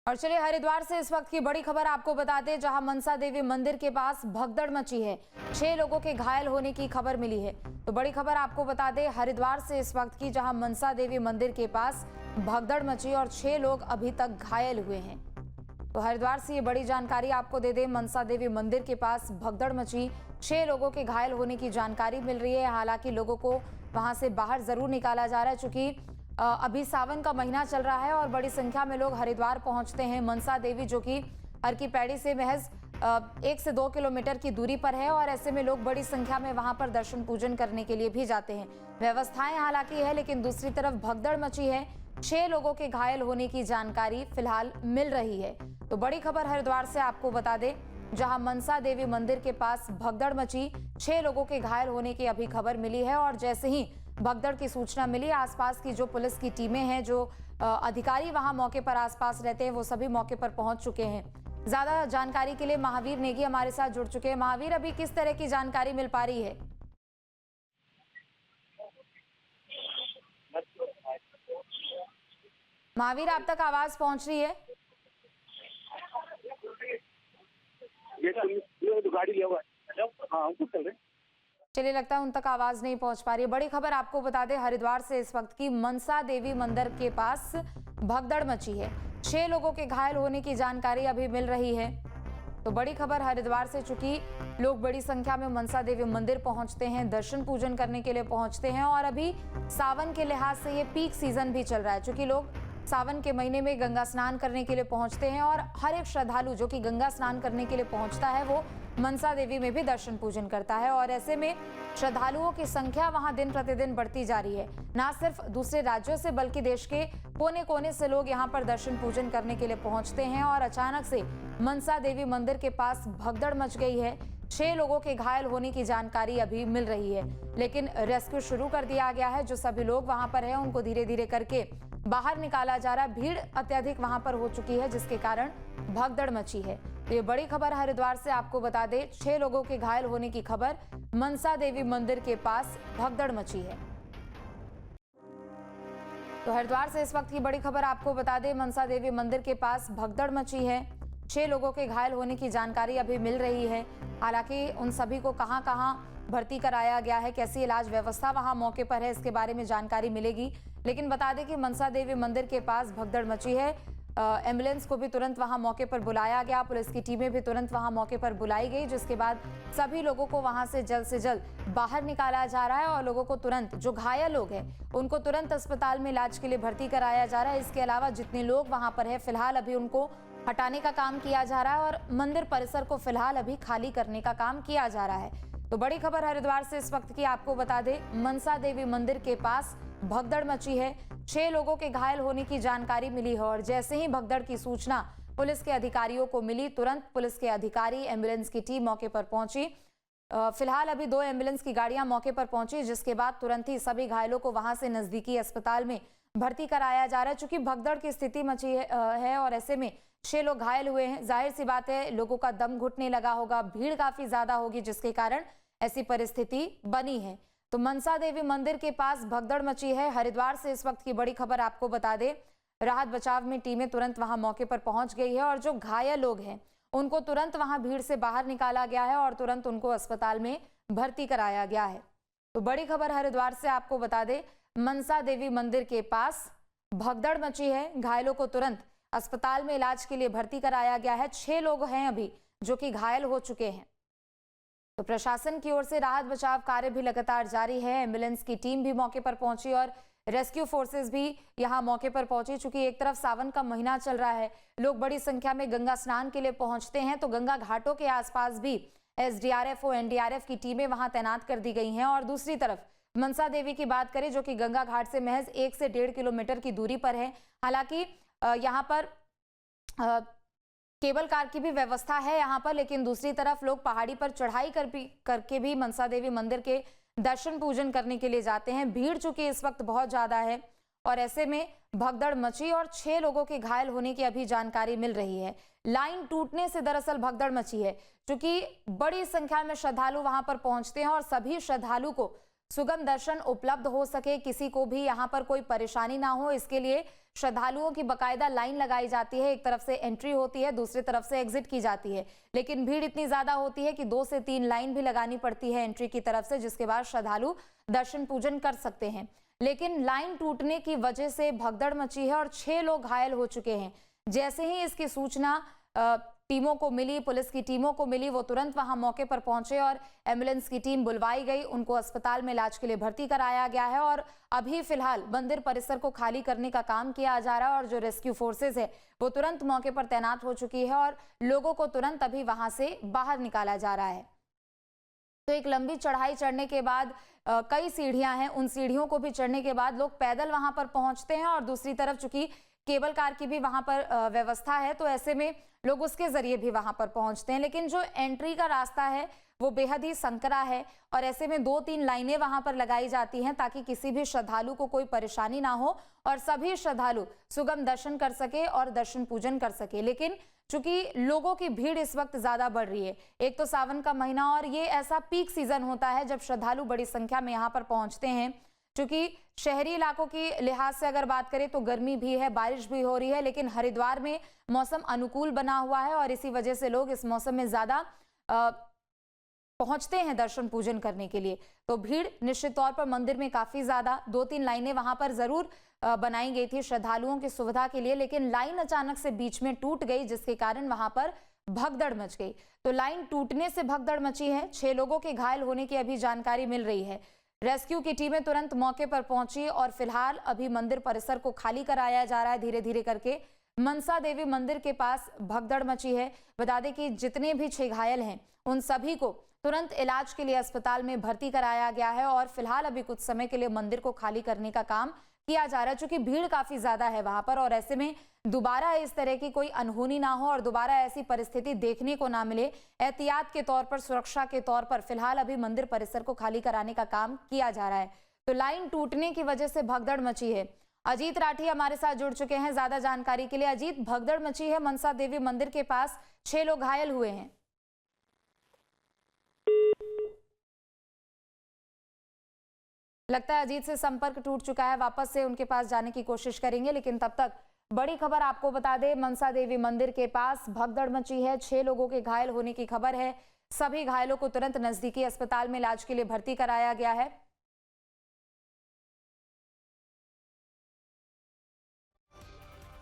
और चलिए हरिद्वार से इस वक्त की बड़ी खबर आपको बताते हैं, जहां मनसा देवी मंदिर के पास भगदड़ मची है। 6 लोगों के घायल होने की खबर मिली है। तो बड़ी खबर आपको बता दें हरिद्वार से इस वक्त की, जहां मनसा देवी मंदिर के पास भगदड़ मची और 6 लोग अभी तक घायल हुए हैं। तो हरिद्वार से ये बड़ी जानकारी आपको दे दें, मनसा देवी मंदिर के पास भगदड़ मची, 6 लोगों के घायल होने की जानकारी मिल रही है। हालांकि लोगों को वहां से बाहर जरूर निकाला जा रहा है, चूंकि अभी सावन का महीना चल रहा है और बड़ी संख्या में लोग हरिद्वार पहुंचते हैं। मनसा देवी जो कि हर की पैड़ी से महज 1 से 2 किलोमीटर की दूरी पर है और ऐसे में लोग बड़ी संख्या में वहां पर दर्शन पूजन करने के लिए भी जाते हैं। व्यवस्थाएं हालांकि है, लेकिन दूसरी तरफ भगदड़ मची है। 6 लोगों के घायल होने की जानकारी फिलहाल मिल रही है। तो बड़ी खबर हरिद्वार से आपको बता दें, जहां मनसा देवी मंदिर के पास भगदड़ मची, 6 लोगों के घायल होने की अभी खबर मिली है। और जैसे ही भगदड़ की सूचना मिली, आसपास की जो पुलिस की टीमें हैं, जो अधिकारी वहां मौके पर आसपास रहते हैं, वो सभी मौके पर पहुंच चुके हैं। ज्यादा जानकारी के लिए महावीर नेगी हमारे साथ जुड़ चुके हैं। महावीर, अभी किस तरह की जानकारी मिल पा रही है? महावीर, आप तक आवाज पहुंच रही है? ये तो गाड़ी लिया हुआ है। हाँ, कुछ चल रहे। चलिए, लगता है उन तक आवाज नहीं पहुंच पा रही है। बड़ी खबर आपको बता दें हरिद्वार से इस वक्त की, मनसा देवी मंदिर के पास भगदड़ मची है। 6 लोगों के घायल होने की जानकारी अभी मिल रही है। तो बड़ी खबर हरिद्वार से, चूंकि लोग बड़ी संख्या में मनसा देवी मंदिर पहुंचते हैं, दर्शन पूजन करने के लिए पहुंचते हैं और अभी सावन के लिहाज से ये पीक सीजन भी चल रहा है, चूंकि लोग सावन के महीने में गंगा स्नान करने के लिए पहुंचते हैं और हर एक श्रद्धालु जो कि गंगा स्नान करने के लिए पहुंचता है, वो मनसा देवी में भी दर्शन पूजन करता है। और ऐसे में श्रद्धालुओं की संख्या वहां दिन प्रतिदिन बढ़ती जा रही है। ना सिर्फ दूसरे राज्यों से, बल्कि देश के कोने कोने से लोग यहां पर दर्शन पूजन करने के लिए पहुंचते हैं। और अचानक से मनसा देवी मंदिर के पास भगदड़ मच गई है। 6 लोगों के घायल होने की जानकारी अभी मिल रही है, लेकिन रेस्क्यू शुरू कर दिया गया है। जो सभी लोग वहां पर हैं, उनको धीरे धीरे करके बाहर निकाला जा रहा है। भीड़ अत्यधिक वहां पर हो चुकी है, जिसके कारण भगदड़ मची है। तो ये बड़ी खबर हरिद्वार से आपको बता दें, 6 लोगों के घायल होने की खबर, मनसा देवी मंदिर के पास भगदड़ मची है। तो हरिद्वार से इस वक्त की बड़ी खबर आपको बता दें, मनसा देवी मंदिर के पास भगदड़ मची है। 6 लोगों के घायल होने की जानकारी अभी मिल रही है। हालांकि उन सभी को कहां कहां भर्ती कराया गया है, कैसी इलाज व्यवस्था वहां मौके पर है, इसके बारे में जानकारी मिलेगी। लेकिन बता दें कि मनसा देवी मंदिर के पास भगदड़ मची है। एम्बुलेंस को भी तुरंत वहां मौके पर बुलाया गया, पुलिस की टीमें भी तुरंत वहां मौके पर बुलाई गई, जिसके बाद सभी लोगों को वहां से जल्द बाहर निकाला जा रहा है। और लोगों को तुरंत, जो घायल लोग हैं, उनको तुरंत अस्पताल में इलाज के लिए भर्ती कराया जा रहा है। इसके अलावा जितने लोग वहां पर है, फिलहाल अभी उनको हटाने का काम किया जा रहा है और मंदिर परिसर को फिलहाल अभी खाली करने का काम किया जा रहा है। तो बड़ी खबर हरिद्वार से इस वक्त की आपको बता दें, मनसा देवी मंदिर के पास भगदड़ मची है। 6 लोगों के घायल होने की जानकारी मिली है और जैसे ही भगदड़ की सूचना पुलिस के अधिकारियों को मिली, तुरंत पुलिस के अधिकारी, एम्बुलेंस की टीम मौके पर पहुंची। फिलहाल अभी 2 एम्बुलेंस की गाड़ियां मौके पर पहुंची, जिसके बाद तुरंत ही सभी घायलों को वहां से नजदीकी अस्पताल में भर्ती कराया जा रहा है। चूंकि भगदड़ की स्थिति मची है और ऐसे में 6 लोग घायल हुए हैं, जाहिर सी बात है लोगों का दम घुटने लगा होगा, भीड़ काफी ज्यादा होगी, जिसके कारण ऐसी परिस्थिति बनी है। तो मनसा देवी मंदिर के पास भगदड़ मची है। हरिद्वार से इस वक्त की बड़ी खबर आपको बता दें, राहत बचाव में टीमें तुरंत वहां मौके पर पहुंच गई है और जो घायल लोग हैं, उनको तुरंत वहां भीड़ से बाहर निकाला गया है और तुरंत उनको अस्पताल में भर्ती कराया गया है। तो बड़ी खबर हरिद्वार से आपको बता दें, मनसा देवी मंदिर के पास भगदड़ मची है। घायलों को तुरंत अस्पताल में इलाज के लिए भर्ती कराया गया है। 6 लोग हैं अभी जो कि घायल हो चुके हैं। तो प्रशासन की ओर से राहत बचाव कार्य भी लगातार जारी है। एम्बुलेंस की टीम भी मौके पर पहुंची और रेस्क्यू फोर्सेस भी यहां मौके पर पहुंची। चूंकि एक तरफ सावन का महीना चल रहा है, लोग बड़ी संख्या में गंगा स्नान के लिए पहुंचते हैं, तो गंगा घाटों के आसपास भी एसडीआरएफ और एनडीआरएफ की टीमें वहां तैनात कर दी गई हैं। और दूसरी तरफ मनसा देवी की बात करें, जो कि गंगा घाट से महज 1 से 1.5 किलोमीटर की दूरी पर है। हालांकि यहाँ पर केबल कार की भी व्यवस्था है यहाँ पर, लेकिन दूसरी तरफ लोग पहाड़ी पर चढ़ाई करके भी मनसा देवी मंदिर के दर्शन पूजन करने के लिए जाते हैं। भीड़ चूंकि इस वक्त बहुत ज्यादा है और ऐसे में भगदड़ मची और 6 लोगों के घायल होने की अभी जानकारी मिल रही है। लाइन टूटने से दरअसल भगदड़ मची है, क्योंकि बड़ी संख्या में श्रद्धालु वहां पर पहुंचते हैं और सभी श्रद्धालु को सुगम दर्शन उपलब्ध हो सके, किसी को भी यहाँ पर कोई परेशानी ना हो, इसके लिए श्रद्धालुओं की बकायदा लाइन लगाई जाती है। एक तरफ से एंट्री होती है, दूसरी तरफ से एग्जिट की जाती है, लेकिन भीड़ इतनी ज्यादा होती है कि 2 से 3 लाइन भी लगानी पड़ती है एंट्री की तरफ से, जिसके बाद श्रद्धालु दर्शन पूजन कर सकते हैं। लेकिन लाइन टूटने की वजह से भगदड़ मची है और 6 लोग घायल हो चुके हैं। जैसे ही इसकी सूचना टीमों को मिली, पुलिस की टीमों को मिली, वो तुरंत वहां मौके पर पहुंचे और एम्बुलेंस की टीम बुलवाई गई, उनको अस्पताल में इलाज के लिए भर्ती कराया गया है। और अभी फिलहाल मंदिर परिसर को खाली करने का काम किया जा रहा है और जो रेस्क्यू फोर्सेज है वो तुरंत मौके पर तैनात हो चुकी है और लोगों को तुरंत अभी वहां से बाहर निकाला जा रहा है। तो एक लंबी चढ़ाई चढ़ने के बाद कई सीढ़ियां हैं, उन सीढ़ियों को भी चढ़ने के बाद लोग पैदल वहां पर पहुंचते हैं और दूसरी तरफ चूंकि केबल कार की भी वहां पर व्यवस्था है, तो ऐसे में लोग उसके जरिए भी वहां पर पहुंचते हैं। लेकिन जो एंट्री का रास्ता है वो बेहद ही संकरा है और ऐसे में 2-3 लाइनें वहां पर लगाई जाती हैं ताकि किसी भी श्रद्धालु को कोई परेशानी ना हो और सभी श्रद्धालु सुगम दर्शन कर सके और दर्शन पूजन कर सके। लेकिन चूंकि लोगों की भीड़ इस वक्त ज्यादा बढ़ रही है, एक तो सावन का महीना और ये ऐसा पीक सीजन होता है जब श्रद्धालु बड़ी संख्या में यहाँ पर पहुंचते हैं। चूंकि शहरी इलाकों की लिहाज से अगर बात करें तो गर्मी भी है, बारिश भी हो रही है, लेकिन हरिद्वार में मौसम अनुकूल बना हुआ है और इसी वजह से लोग इस मौसम में ज्यादा पहुंचते हैं दर्शन पूजन करने के लिए। तो भीड़ निश्चित तौर पर मंदिर में काफी ज्यादा, 2-3 लाइनें वहां पर जरूर बनाई गई थी श्रद्धालुओं की सुविधा के लिए, लेकिन लाइन अचानक से बीच में टूट गई जिसके कारण वहां पर भगदड़ मच गई। तो लाइन टूटने से भगदड़ मची है। 6 लोगों के घायल होने की अभी जानकारी मिल रही है। रेस्क्यू की टीमें तुरंत मौके पर पहुंची और फिलहाल अभी मंदिर परिसर को खाली कराया जा रहा है धीरे धीरे करके। मनसा देवी मंदिर के पास भगदड़ मची है। बता दें कि जितने भी 6 घायल हैं उन सभी को तुरंत इलाज के लिए अस्पताल में भर्ती कराया गया है और फिलहाल अभी कुछ समय के लिए मंदिर को खाली करने का काम किया जा रहा है, चूंकि भीड़ काफी ज्यादा है वहां पर और ऐसे में दोबारा इस तरह की कोई अनहोनी ना हो और दोबारा ऐसी परिस्थिति देखने को ना मिले, एहतियात के तौर पर, सुरक्षा के तौर पर फिलहाल अभी मंदिर परिसर को खाली कराने का काम किया जा रहा है। तो लाइन टूटने की वजह से भगदड़ मची है। अजीत राठी हमारे साथ जुड़ चुके हैं ज्यादा जानकारी के लिए। अजीत, भगदड़ मची है मनसा देवी मंदिर के पास, 6 लोग घायल हुए हैं। लगता है अजीत से संपर्क टूट चुका है, वापस से उनके पास जाने की कोशिश करेंगे, लेकिन तब तक बड़ी खबर आपको बता दें, मनसा देवी मंदिर के पास भगदड़ मची है। 6 लोगों के घायल होने की खबर है। सभी घायलों को तुरंत नजदीकी अस्पताल में इलाज के लिए भर्ती कराया गया है।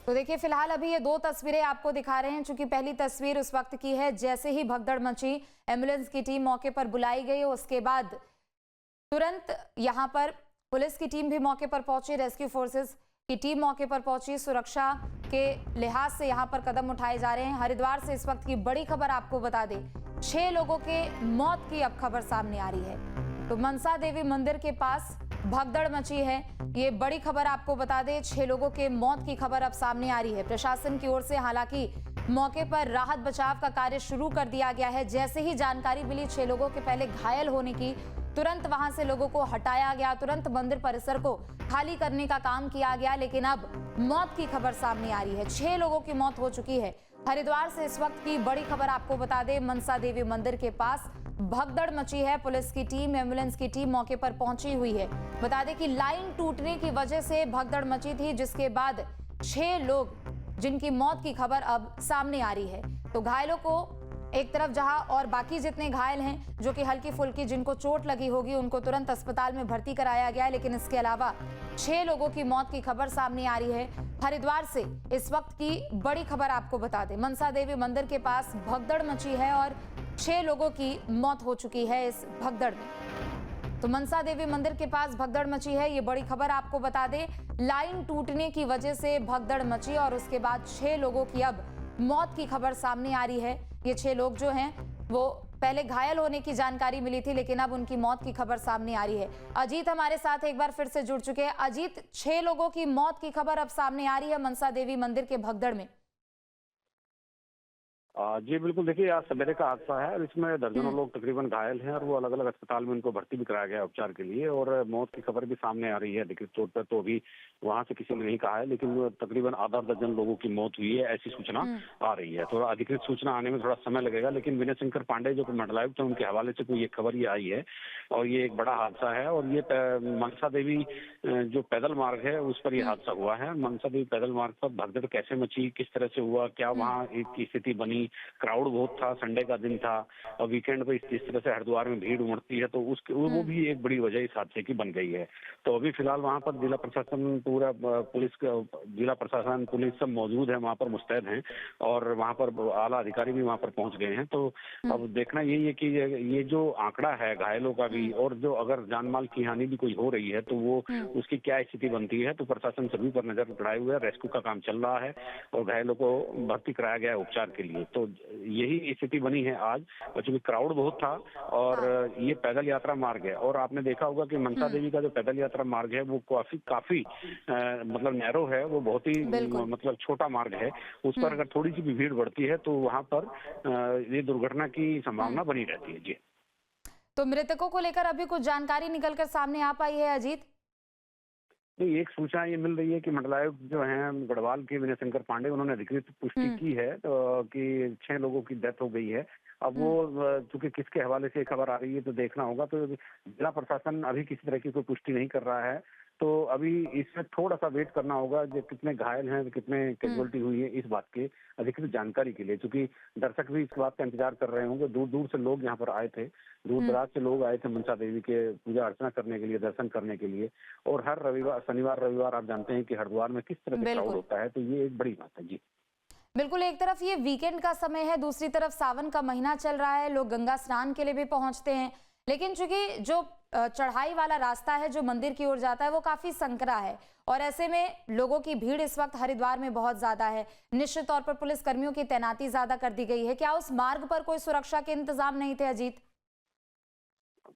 तो देखिए फिलहाल अभी ये 2 तस्वीरें आपको दिखा रहे हैं। चूंकि पहली तस्वीर उस वक्त की है जैसे ही भगदड़ मची, एम्बुलेंस की टीम मौके पर बुलाई गई, उसके बाद तुरंत यहाँ पर पुलिस की टीम भी मौके पर पहुंची, रेस्क्यू फोर्सेस की टीम मौके पर पहुंची। सुरक्षा के लिहाज से यहाँ पर कदम उठाए जा रहे हैं। हरिद्वार से इस वक्त की बड़ी खबर आपको बता दें, 6 लोगों के मौत की अब खबर सामने आ रही है। तो मनसा देवी मंदिर के पास भगदड़ मची है, ये बड़ी खबर आपको बता दें। 6 लोगों के मौत की खबर अब सामने आ रही है। प्रशासन की ओर से हालांकि मौके पर राहत बचाव का कार्य शुरू कर दिया गया है। जैसे ही जानकारी मिली 6 लोगों के पहले घायल होने की, तुरंत वहां से लोगों को हटाया गया, तुरंत मंदिर परिसर को खाली करने का काम किया गया। लेकिन अब मौत की खबर सामने आ रही है, 6 लोगों की मौत हो चुकी है। हरिद्वार से इस वक्त की बड़ी खबर आपको बता दें, मनसा देवी मंदिर के पास भगदड़ मची है। पुलिस की टीम, एम्बुलेंस की टीम मौके पर पहुंची हुई है। बता दें कि लाइन टूटने की वजह से भगदड़ मची थी, जिसके बाद 6 लोग जिनकी मौत की खबर अब सामने आ रही है। तो घायलों को एक तरफ जहां और बाकी जितने घायल हैं जो कि हल्की फुल्की जिनको चोट लगी होगी उनको तुरंत अस्पताल में भर्ती कराया गया है, लेकिन इसके अलावा 6 लोगों की मौत की खबर सामने आ रही है। हरिद्वार से इस वक्त की बड़ी खबर आपको बता दें, मनसा देवी मंदिर के पास भगदड़ मची है और 6 लोगों की मौत हो चुकी है इस भगदड़ में। तो मनसा देवी मंदिर के पास भगदड़ मची है, ये बड़ी खबर आपको बता दें। लाइन टूटने की वजह से भगदड़ मची और उसके बाद 6 लोगों की अब मौत की खबर सामने आ रही है। ये 6 लोग जो हैं वो पहले घायल होने की जानकारी मिली थी, लेकिन अब उनकी मौत की खबर सामने आ रही है। अजीत हमारे साथ एक बार फिर से जुड़ चुके हैं। अजीत, 6 लोगों की मौत की खबर अब सामने आ रही है मनसा देवी मंदिर के भगदड़ में। जी बिल्कुल, देखिए आज सवेरे का हादसा है और इसमें दर्जनों लोग तकरीबन घायल हैं और वो अलग-अलग अस्पताल में उनको भर्ती भी कराया गया है उपचार के लिए और मौत की खबर भी सामने आ रही है। देखिए तौर पर तो अभी वहाँ से किसी ने नहीं कहा है, लेकिन वो तकरीबन आधा दर्जन लोगों की मौत हुई है, ऐसी सूचना आ रही है। थोड़ा अधिकृत सूचना आने में थोड़ा समय लगेगा, लेकिन विनय शंकर पांडे जो मंडलायुक्त हैं उनके हवाले से कोई ये खबर ये आई है और ये एक बड़ा हादसा है और ये मनसा देवी जो पैदल मार्ग है उस पर ये हादसा हुआ है। मनसा देवी पैदल मार्ग पर भगदड़ कैसे मची, किस तरह से हुआ, क्या वहाँ एक की स्थिति बनी, क्राउड बहुत था, संडे का दिन था और वीकेंड पे इस तरह से हरिद्वार में भीड़ उमड़ती है तो उसके वो भी एक बड़ी वजह इस हादसे की बन गई है। तो अभी फिलहाल वहाँ पर जिला प्रशासन पूरा पुलिस का जिला प्रशासन पुलिस सब मौजूद है, वहाँ पर मुस्तैद हैं और वहाँ पर आला अधिकारी भी वहाँ पर पहुँच गए हैं। तो अब देखना यही है कि ये जो आंकड़ा है घायलों का भी और जो अगर जान माल की हानि भी कोई हो रही है तो वो उसकी क्या स्थिति बनती है। तो प्रशासन सभी पर नजर बढ़ाए हुए है, रेस्क्यू का काम चल रहा है और घायलों को भर्ती कराया गया है उपचार के लिए। तो यही स्थिति बनी है आज और चूंकि क्राउड बहुत था और ये पैदल यात्रा मार्ग है और आपने देखा होगा कि मनसा देवी का जो पैदल यात्रा मार्ग है वो काफी मतलब नैरो है, वो बहुत ही मतलब छोटा मार्ग है। उस पर अगर थोड़ी सी भी भीड़ बढ़ती है तो वहां पर ये दुर्घटना की संभावना बनी रहती है। जी, तो मृतकों को लेकर अभी कुछ जानकारी निकलकर सामने आ पाई है अजीत? नहीं, एक सूचना ये मिल रही है कि मंडलायुक्त जो हैं गढ़वाल के विनय शंकर पांडे उन्होंने अधिकृत पुष्टि की है तो कि 6 लोगों की डेथ हो गई है। अब वो चूंकि किसके हवाले से खबर आ रही है तो देखना होगा। तो जिला प्रशासन अभी किसी तरह की कोई पुष्टि नहीं कर रहा है, तो अभी इसमें थोड़ा सा वेट करना होगा जो कितने घायल हैं, कितने कैजुअलिटी हुई है, इस बात के अधिकृत जानकारी के लिए। क्योंकि दर्शक भी इस बात का इंतजार कर रहे होंगे, दूर दूर से लोग यहाँ पर आए थे, दूर दराज से लोग आए थे मनसा देवी के पूजा अर्चना करने के लिए, दर्शन करने के लिए। और हर रविवार शनिवार रविवार आप जानते हैं कि हरिद्वार में किस तरह से क्राउड होता है, तो ये एक बड़ी बात है। जी बिल्कुल, एक तरफ ये वीकेंड का समय है, दूसरी तरफ सावन का महीना चल रहा है, लोग गंगा स्नान के लिए भी पहुंचते हैं, लेकिन चूंकि जो चढ़ाई वाला रास्ता है जो मंदिर की ओर जाता है वो काफी संकरा है और ऐसे में लोगों की भीड़ इस वक्त हरिद्वार में बहुत ज्यादा है। निश्चित तौर पर पुलिस कर्मियों की तैनाती ज्यादा कर दी गई है। क्या उस मार्ग पर कोई सुरक्षा के इंतजाम नहीं थे अजीत?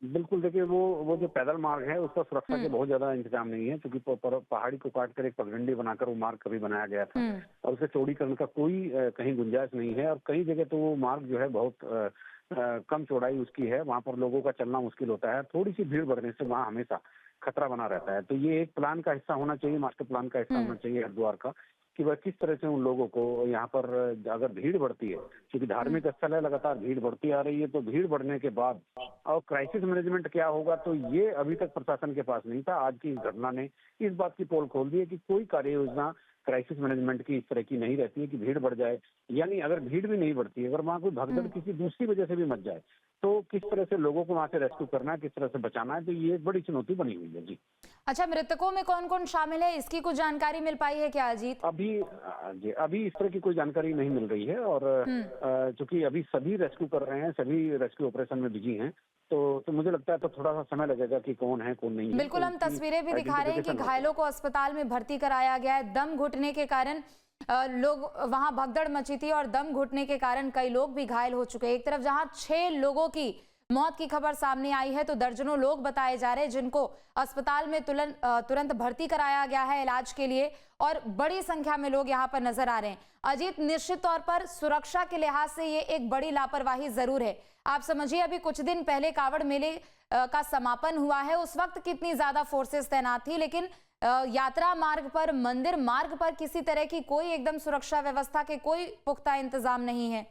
बिल्कुल, देखिए वो जो पैदल मार्ग है उसका सुरक्षा के बहुत ज्यादा इंतजाम नहीं है, क्योंकि पहाड़ी को काट कर एक पगडंडी बनाकर वो मार्ग कभी बनाया गया था और उसे चौड़ीकरण का कोई कहीं गुंजाइश नहीं है। और कई जगह तो वो मार्ग जो है बहुत कम चौड़ाई उसकी है, वहां पर लोगों का चलना मुश्किल होता है। थोड़ी सी भीड़ बढ़ने से वहाँ हमेशा खतरा बना रहता है। तो ये एक प्लान का हिस्सा होना चाहिए, मास्टर प्लान का हिस्सा होना चाहिए हरिद्वार का, कि वह किस तरह से उन लोगों को यहाँ पर अगर भीड़ बढ़ती है, क्योंकि धार्मिक स्थल है, लगातार भीड़ बढ़ती आ रही है, तो भीड़ बढ़ने के बाद और क्राइसिस मैनेजमेंट क्या होगा, तो ये अभी तक प्रशासन के पास नहीं था। आज की इस घटना ने इस बात की पोल खोल दी है कि कोई कार्य योजना क्राइसिस मैनेजमेंट की इस तरह की नहीं रहती है कि भीड़ बढ़ जाए, यानी अगर भीड़ भी नहीं बढ़ती है, अगर वहाँ कोई भगदड़ किसी दूसरी वजह से भी मच जाए, तो किस तरह से लोगों को वहाँ से रेस्क्यू करना है, किस तरह से बचाना है, तो ये एक बड़ी चुनौती बनी हुई है। जी अच्छा, मृतकों में कौन कौन शामिल है, इसकी कुछ जानकारी मिल पाई है क्या अजीत? अभी इस तरह की कोई जानकारी नहीं मिल रही है और चूंकि अभी सभी रेस्क्यू कर रहे हैं, सभी रेस्क्यू ऑपरेशन में बिजी हैं, तो मुझे लगता है तो थोड़ा सा समय लगेगा कि कौन है कौन नहीं है। बिल्कुल, हम तस्वीरें भी दिखा रहे हैं कि घायलों को अस्पताल में भर्ती कराया गया है। दम घुटने के कारण लोग वहां भगदड़ मची थी और दम घुटने के कारण कई लोग भी घायल हो चुके हैं। एक तरफ जहां 6 लोगों की मौत की खबर सामने आई है तो दर्जनों लोग बताए जा रहे हैं जिनको अस्पताल में तुरंत भर्ती कराया गया है इलाज के लिए और बड़ी संख्या में लोग यहां पर नजर आ रहे हैं। अजीत, निश्चित तौर पर सुरक्षा के लिहाज से ये एक बड़ी लापरवाही जरूर है। आप समझिए, अभी कुछ दिन पहले कावड़ मेले का समापन हुआ है, उस वक्त कितनी ज्यादा फोर्सेस तैनात थी, लेकिन यात्रा मार्ग पर, मंदिर मार्ग पर किसी तरह की कोई एकदम सुरक्षा व्यवस्था के कोई पुख्ता इंतजाम नहीं है।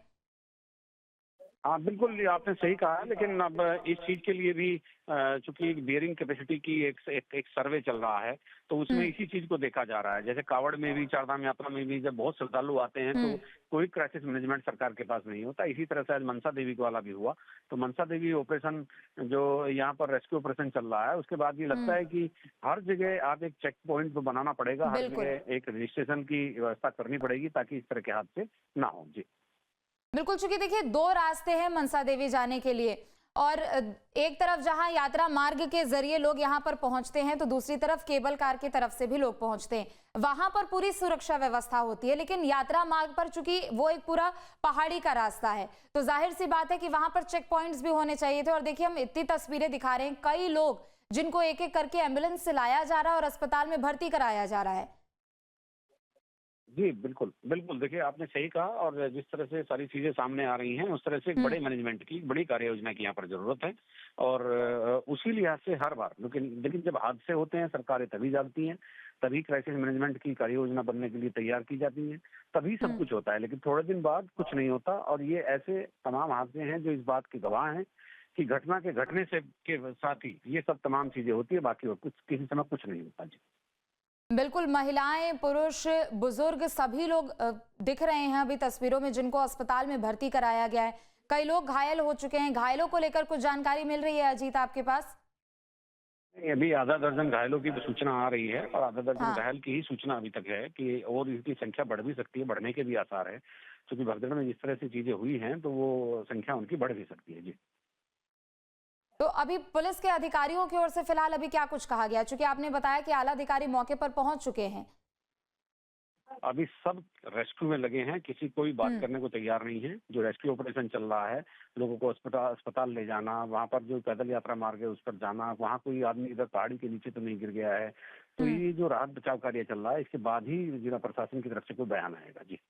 हाँ बिल्कुल, आपने सही कहा, लेकिन अब इस चीज के लिए भी चूंकि बियरिंग कैपेसिटी की एक सर्वे चल रहा है, तो उसमें इसी चीज को देखा जा रहा है। जैसे कावड़ में भी, चारधाम यात्रा में भी जब बहुत श्रद्धालु आते हैं तो कोई क्राइसिस मैनेजमेंट सरकार के पास नहीं होता। इसी तरह से आज मनसा देवी वाला भी हुआ। तो मनसा देवी ऑपरेशन जो यहाँ पर रेस्क्यू ऑपरेशन चल रहा है, उसके बाद ये लगता है कि हर जगह आप एक चेक पॉइंट तो बनाना पड़ेगा, हर जगह एक रजिस्ट्रेशन की व्यवस्था करनी पड़ेगी ताकि इस तरह के हादसे ना हो। जी बिल्कुल, चूंकि देखिए 2 रास्ते हैं मनसा देवी जाने के लिए और एक तरफ जहां यात्रा मार्ग के जरिए लोग यहां पर पहुंचते हैं तो दूसरी तरफ केबल कार की तरफ से भी लोग पहुंचते हैं। वहां पर पूरी सुरक्षा व्यवस्था होती है, लेकिन यात्रा मार्ग पर चूंकि वो एक पूरा पहाड़ी का रास्ता है तो जाहिर सी बात है कि वहां पर चेक पॉइंट्स भी होने चाहिए थे। और देखिए, हम इतनी तस्वीरें दिखा रहे हैं, कई लोग जिनको एक एक करके एम्बुलेंस से लाया जा रहा है और अस्पताल में भर्ती कराया जा रहा है। जी, बिल्कुल, बिल्कुल। देखिए, आपने सही कहा और जिस तरह से सारी चीज़ें सामने आ रही हैं, उस तरह से एक हम्म। बड़े मैनेजमेंट की, बड़ी कार्य योजना की यहाँ पर ज़रूरत है और उसी लिहाज से हर बार लेकिन लेकिन जब हादसे होते हैं, सरकारें तभी जागती हैं, तभी क्राइसिस मैनेजमेंट की कार्य योजना बनने के लिए तैयार की जाती है, तभी सब हम्म। कुछ होता है। लेकिन थोड़े दिन बाद कुछ नहीं होता और ये ऐसे तमाम हादसे हैं जो इस बात के गवाह हैं कि घटना के घटने से के साथ ही ये सब तमाम चीज़ें होती है, बाकी और कुछ किसी समय कुछ नहीं होता। जी। बिल्कुल, महिलाएं, पुरुष, बुजुर्ग सभी लोग दिख रहे हैं अभी तस्वीरों में, जिनको अस्पताल में भर्ती कराया गया है। कई लोग घायल हो चुके हैं। घायलों को लेकर कुछ जानकारी मिल रही है अजीत आपके पास? नहीं, अभी आधा दर्जन घायलों की भी सूचना आ रही है और आधा दर्जन हाँ। घायल की ही सूचना अभी तक है कि और इनकी संख्या बढ़ भी सकती है, बढ़ने के भी आसार है। क्योंकि भगदड़ में जिस तरह से चीजें हुई हैं तो वो संख्या उनकी बढ़ भी सकती है। जी। तो अभी पुलिस के अधिकारियों की ओर से फिलहाल अभी क्या कुछ कहा गया? चूंकि आपने बताया कि आला अधिकारी मौके पर पहुंच चुके हैं। अभी सब रेस्क्यू में लगे हैं, किसी कोई बात हम्म। करने को तैयार नहीं है। जो रेस्क्यू ऑपरेशन चल रहा है, लोगों को अस्पताल ले जाना, वहां पर जो पैदल यात्रा मार्ग है उस पर जाना, वहां कोई आदमी इधर पहाड़ी के नीचे तो नहीं गिर गया है। तो हम्म। ये जो राहत बचाव कार्य चल रहा है, इसके बाद ही जिला प्रशासन की तरफ से कोई बयान आएगा। जी।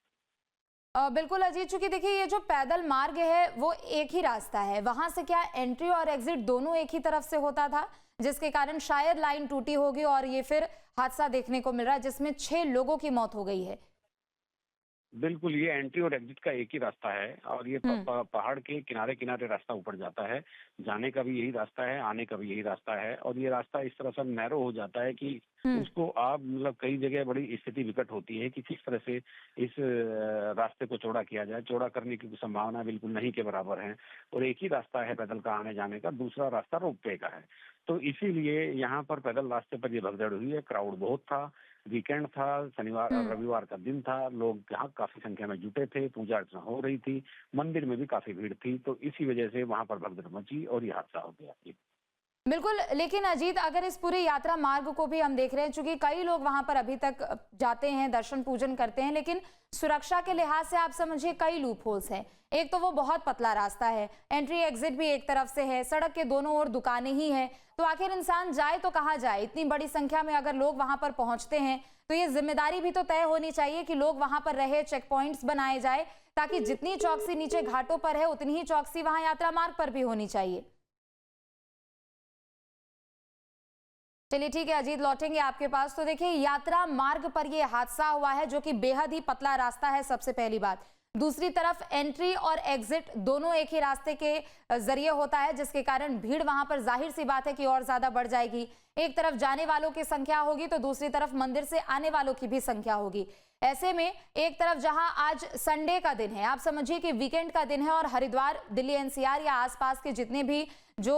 बिल्कुल अजीत, चूंकि देखिए ये जो पैदल मार्ग है वो एक ही रास्ता है, वहां से क्या एंट्री और एग्जिट दोनों एक ही तरफ से होता था, जिसके कारण शायद लाइन टूटी होगी और ये फिर हादसा देखने को मिल रहा है जिसमें 6 लोगों की मौत हो गई है। बिल्कुल, ये एंट्री और एग्जिट का एक ही रास्ता है और ये हम्म। पहाड़ के किनारे-किनारे रास्ता ऊपर जाता है। जाने का भी यही रास्ता है, आने का भी यही रास्ता है और ये रास्ता इस तरह से नैरो हो जाता है कि हम्म। उसको आप मतलब कई जगह बड़ी स्थिति विकट होती है कि किस तरह से इस रास्ते को चौड़ा किया जाए। चौड़ा करने की संभावना बिल्कुल नहीं के बराबर है और एक ही रास्ता है पैदल का आने-जाने का, दूसरा रास्ता रोपवे का है। तो इसीलिए यहाँ पर पैदल रास्ते पर ये भगदड़ हुई है, क्राउड बहुत था। वीकेंड था, शनिवार और हम्म। रविवार का दिन था, लोग यहाँ काफी संख्या में जुटे थे, पूजा अर्चना हो रही थी, मंदिर में भी काफी भीड़ थी, तो इसी वजह से वहां पर भगदड़ मची और ये हादसा हो गया। जी। बिल्कुल, लेकिन अजीत अगर इस पूरी यात्रा मार्ग को भी हम देख रहे हैं, चूंकि कई लोग वहां पर अभी तक जाते हैं, दर्शन पूजन करते हैं, लेकिन सुरक्षा के लिहाज से आप समझिए कई लूप होल्स हैं। एक तो वो बहुत पतला रास्ता है, एंट्री एग्जिट भी एक तरफ से है, सड़क के दोनों ओर दुकानें ही हैं, तो आखिर इंसान जाए तो कहाँ जाए? इतनी बड़ी संख्या में अगर लोग वहां पर पहुंचते हैं तो ये जिम्मेदारी भी तो तय होनी चाहिए कि लोग वहां पर रहे, चेक पॉइंट्स बनाए जाए, ताकि जितनी चौकसी नीचे घाटों पर है उतनी ही चौकसी वहां यात्रा मार्ग पर भी होनी चाहिए। चलिए ठीक है अजीत, लौटेंगे आपके पास। तो देखिए यात्रा मार्ग पर यह हादसा हुआ है जो कि बेहद ही पतला रास्ता है, सबसे पहली बात। दूसरी तरफ एंट्री और एग्जिट दोनों एक ही रास्ते के जरिए होता है, जिसके कारण भीड़ वहां पर जाहिर सी बात है कि और ज्यादा बढ़ जाएगी। एक तरफ जाने वालों की संख्या होगी तो दूसरी तरफ मंदिर से आने वालों की भी संख्या होगी। ऐसे में एक तरफ जहां आज संडे का दिन है, आप समझिए कि वीकेंड का दिन है और हरिद्वार, दिल्ली एनसीआर या आसपास के जितने भी जो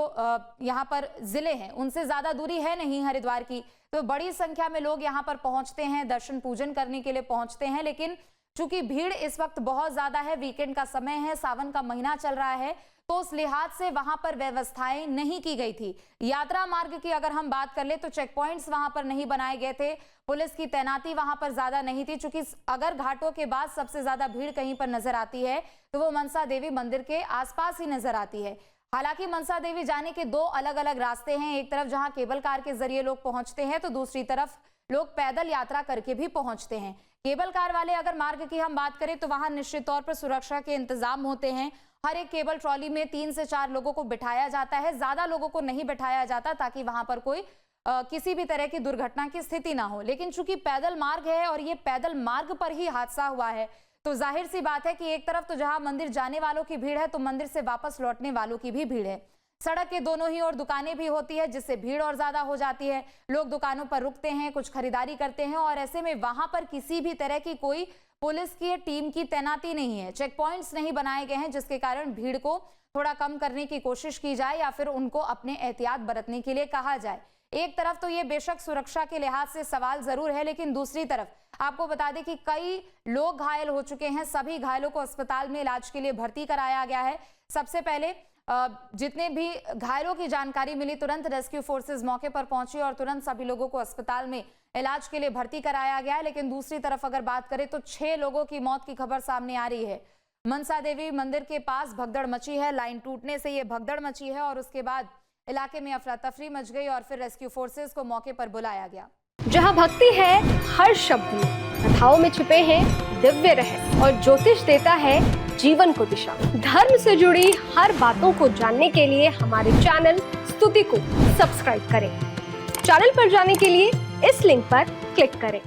यहाँ पर जिले हैं उनसे ज्यादा दूरी है नहीं हरिद्वार की, तो बड़ी संख्या में लोग यहाँ पर पहुंचते हैं, दर्शन पूजन करने के लिए पहुंचते हैं। लेकिन चूंकि भीड़ इस वक्त बहुत ज्यादा है, वीकेंड का समय है, सावन का महीना चल रहा है, तो उस लिहाज से वहां पर व्यवस्थाएं नहीं की गई थी। यात्रा मार्ग की अगर हम बात कर ले तो चेक पॉइंट्स वहां पर नहीं बनाए गए थे, पुलिस की तैनाती वहां पर ज्यादा नहीं थी। चूंकि अगर घाटों के बाद सबसे ज्यादा भीड़ कहीं पर नजर आती है तो वो मनसा देवी मंदिर के आसपास ही नजर आती है। हालांकि मनसा देवी जाने के दो अलग अलग रास्ते हैं, एक तरफ जहां केबल कार के जरिए लोग पहुंचते हैं तो दूसरी तरफ लोग पैदल यात्रा करके भी पहुंचते हैं। केबल कार वाले अगर मार्ग की हम बात करें तो वहां निश्चित तौर पर सुरक्षा के इंतजाम होते हैं। हर एक केबल ट्रॉली में 3 से 4 लोगों को बिठाया जाता है, ज्यादा लोगों को नहीं बिठाया जाता ताकि वहां पर कोई किसी भी तरह की दुर्घटना की स्थिति ना हो। लेकिन चूंकि पैदल मार्ग है और ये पैदल मार्ग पर ही हादसा हुआ है, तो जाहिर सी बात है कि एक तरफ तो जहां मंदिर जाने वालों की भीड़ है तो मंदिर से वापस लौटने वालों की भी भीड़ है। सड़क के दोनों ही ओर दुकानें भी होती है, जिससे भीड़ और ज्यादा हो जाती है। लोग दुकानों पर रुकते हैं, कुछ खरीदारी करते हैं और ऐसे में वहां पर किसी भी तरह की कोई पुलिस की टीम की तैनाती नहीं है, चेक पॉइंट्स नहीं बनाए गए हैं, जिसके कारण भीड़ को थोड़ा कम करने की कोशिश की जाए या फिर उनको अपने एहतियात बरतने के लिए कहा जाए। एक तरफ तो ये बेशक सुरक्षा के लिहाज से सवाल जरूर है, लेकिन दूसरी तरफ आपको बता दें कि कई लोग घायल हो चुके हैं। सभी घायलों को अस्पताल में इलाज के लिए भर्ती कराया गया है। सबसे पहले जितने भी घायलों की जानकारी मिली, तुरंत रेस्क्यू फोर्सेज मौके पर पहुंची और तुरंत सभी लोगों को अस्पताल में इलाज के लिए भर्ती कराया गया है। लेकिन दूसरी तरफ अगर बात करें तो 6 लोगों की मौत की खबर सामने आ रही है। मनसा देवी मंदिर के पास भगदड़ मची है, लाइन टूटने से ये भगदड़ मची है और उसके बाद इलाके में अफरा तफरी मच गई और फिर रेस्क्यू फोर्सेज को मौके पर बुलाया गया। जहां भक्ति है हर शब्द में, कथाओं में छुपे हैं दिव्य रहस्य और ज्योतिष देता है जीवन को दिशा। धर्म से जुड़ी हर बातों को जानने के लिए हमारे चैनल स्तुति को सब्सक्राइब करें। चैनल पर जाने के लिए इस लिंक पर क्लिक करें।